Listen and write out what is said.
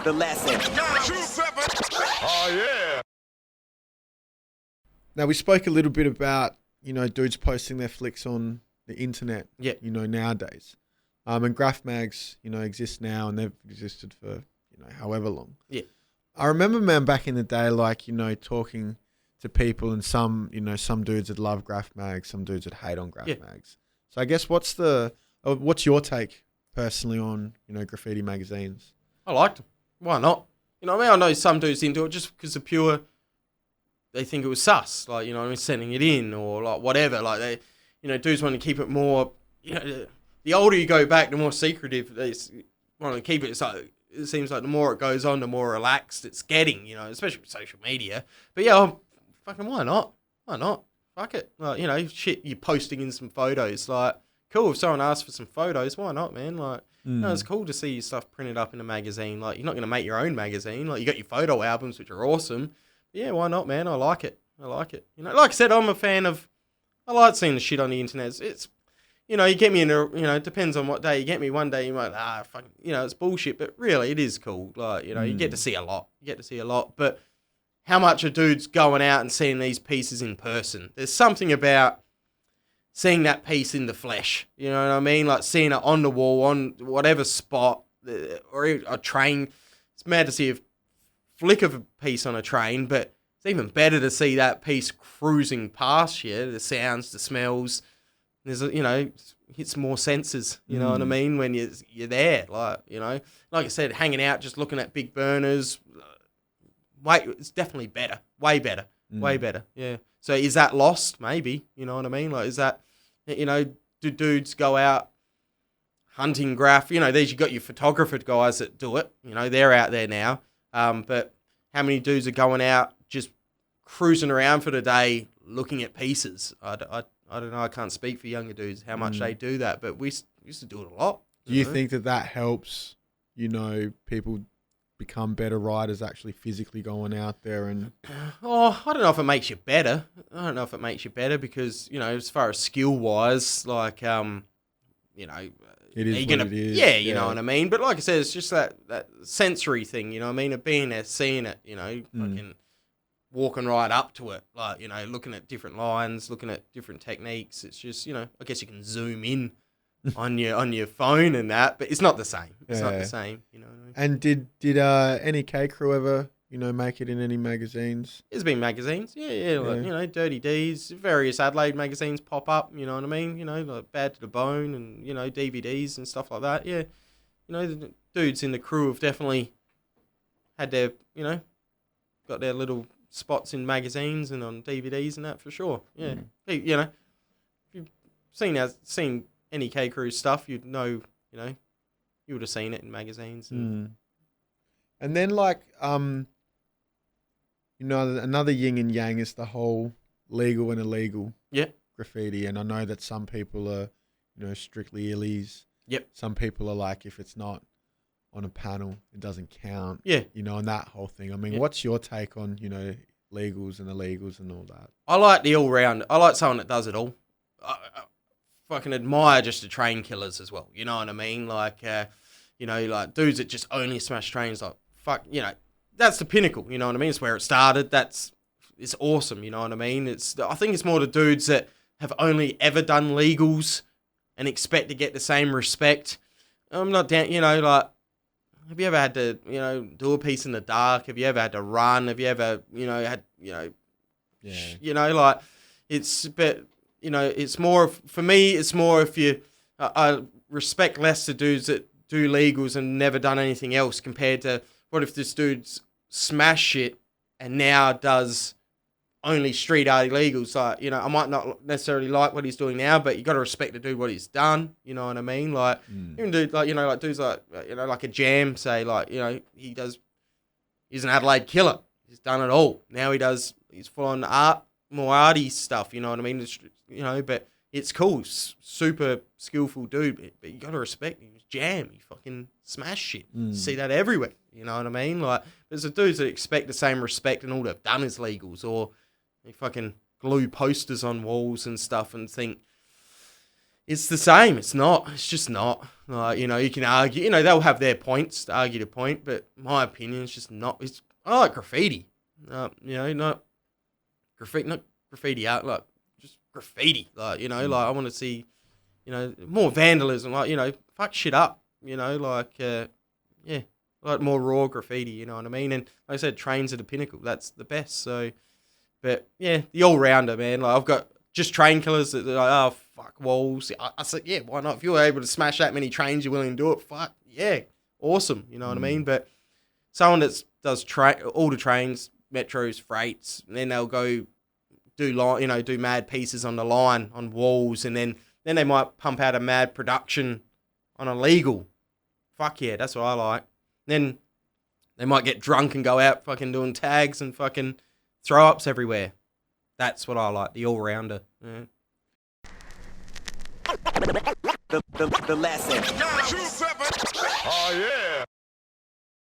The lesson. Oh, yeah. Now, we spoke a little bit about, dudes posting their flicks on the internet, Yeah. Nowadays. And graph mags, exist now and they've existed for, however long. Yeah. I remember, man, back in the day, talking to people and some dudes that love graph mags, some dudes that hate on graph mags. So I guess what's your take personally on, graffiti magazines? I liked them. Why not? I know some dudes into it just because of pure, they think it was sus, sending it in or like whatever. Like they, dudes want to keep it more, the older you go back, the more secretive they want to keep it. It seems like the more it goes on, the more relaxed it's getting, especially with social media. But yeah, fucking why not? Why not? Fuck it. Like, shit, you're posting in some photos. Like, cool, if someone asks for some photos, why not, man? Like, it's cool to see your stuff printed up in a magazine. Like, you're not going to make your own magazine. Like, you got your photo albums, which are awesome. But yeah, why not, man? I like it. Like I said, I'm a fan of, I like seeing the shit on the internet. It's you get me in it depends on what day you get me. One day you might, fuck, it's bullshit. But really, it is cool. Like, you get to see a lot. But how much are dudes going out and seeing these pieces in person? There's something about seeing that piece in the flesh, you know what I mean? Like seeing it on the wall, on whatever spot, or a train. It's mad to see a flick of a piece on a train, but it's even better to see that piece cruising past you. The sounds, the smells. There's, hits more senses, you know what I mean? When you're there, like I said, hanging out, just looking at big burners. It's definitely better. Way better. Way better. Yeah. So is that lost? Maybe. You know what I mean? Like, is that, do dudes go out hunting graph? You got your photographer guys that do it. They're out there now. But how many dudes are going out just cruising around for the day looking at pieces? I don't know. I can't speak for younger dudes how much they do that, but we used to do it a lot. Do you think that helps, people become better writers actually physically going out there and... Oh, I don't know if it makes you better. Because, as far as skill-wise, like, it is what it is. Yeah, you know what I mean? But like I said, it's just that sensory thing, you know what I mean? Of being there, seeing it, fucking walking right up to it, like, looking at different lines, looking at different techniques. It's just, I guess you can zoom in on your phone and that, but it's not the same. It's not the same, you know what I mean? And did any K Crew ever, make it in any magazines? There's been magazines, like, Dirty D's, various Adelaide magazines pop up, you know what I mean? Like Bad to the Bone and, DVDs and stuff like that, yeah. The dudes in the crew have definitely had their, got their little spots in magazines and on DVDs and that for sure, yeah. If you've seen any K Crew stuff, you'd know, you would have seen it in magazines. And then, like, another yin and yang is the whole legal and illegal graffiti. And I know that some people are, strictly illies. Yep. Some people are like, if it's not on a panel, it doesn't count. Yeah. And that whole thing. I mean, what's your take on, legals and illegals and all that? I like the all-round. I like someone that does it all. I fucking admire just the train killers as well. You know what I mean? Like, like dudes that just only smash trains. Like, fuck, that's the pinnacle. You know what I mean? It's where it started. It's awesome. You know what I mean? I think it's more the dudes that have only ever done legals and expect to get the same respect. I'm not down. Like, have you ever had to, do a piece in the dark? Have you ever had to run? Have you ever, had, like, it's more, for me, it's more if you, I respect less the dudes that do legals and never done anything else compared to what if this dude's smash shit and now does only street art illegals. Like, I might not necessarily like what he's doing now, but you got to respect the dude what he's done. You know what I mean? Like, even dude, like, like dudes like, like a Jam, say, like, he's an Adelaide killer. He's done it all. Now he's full on art, more arty stuff, you know what I mean? But it's cool. Super skillful dude, but you got to respect him. He's Jam. He fucking smash shit. See that everywhere. You know what I mean? Like, there's the dudes that expect the same respect and all they've done is legals, or they fucking glue posters on walls and stuff and think, It's the same. It's not. It's just not. Like, you know, you can argue. You know, they'll have their points to argue the point, but my opinion is just not. I like graffiti. You know, not graffiti art. Like just graffiti. Like, you know, like I want to see, you know, more vandalism. Like, you know, fuck shit up. You know, like yeah, like more raw graffiti. You know what I mean? And like I said, trains are the pinnacle. That's the best. So, but yeah, the all rounder, man. Like I've got just train killers that are like, oh fuck walls. I said, yeah, why not? If you're able to smash that many trains, you're willing to do it. Fuck yeah, awesome. You know what I mean? But someone that does all the trains, metros, freights, and then they'll go do mad pieces on the line on walls, and then they might pump out a mad production on illegal. Fuck yeah, that's what I like. Then they might get drunk and go out fucking doing tags and fucking throw ups everywhere. That's what I like, the all-rounder. Yeah. The lesson. 927. Oh, yeah.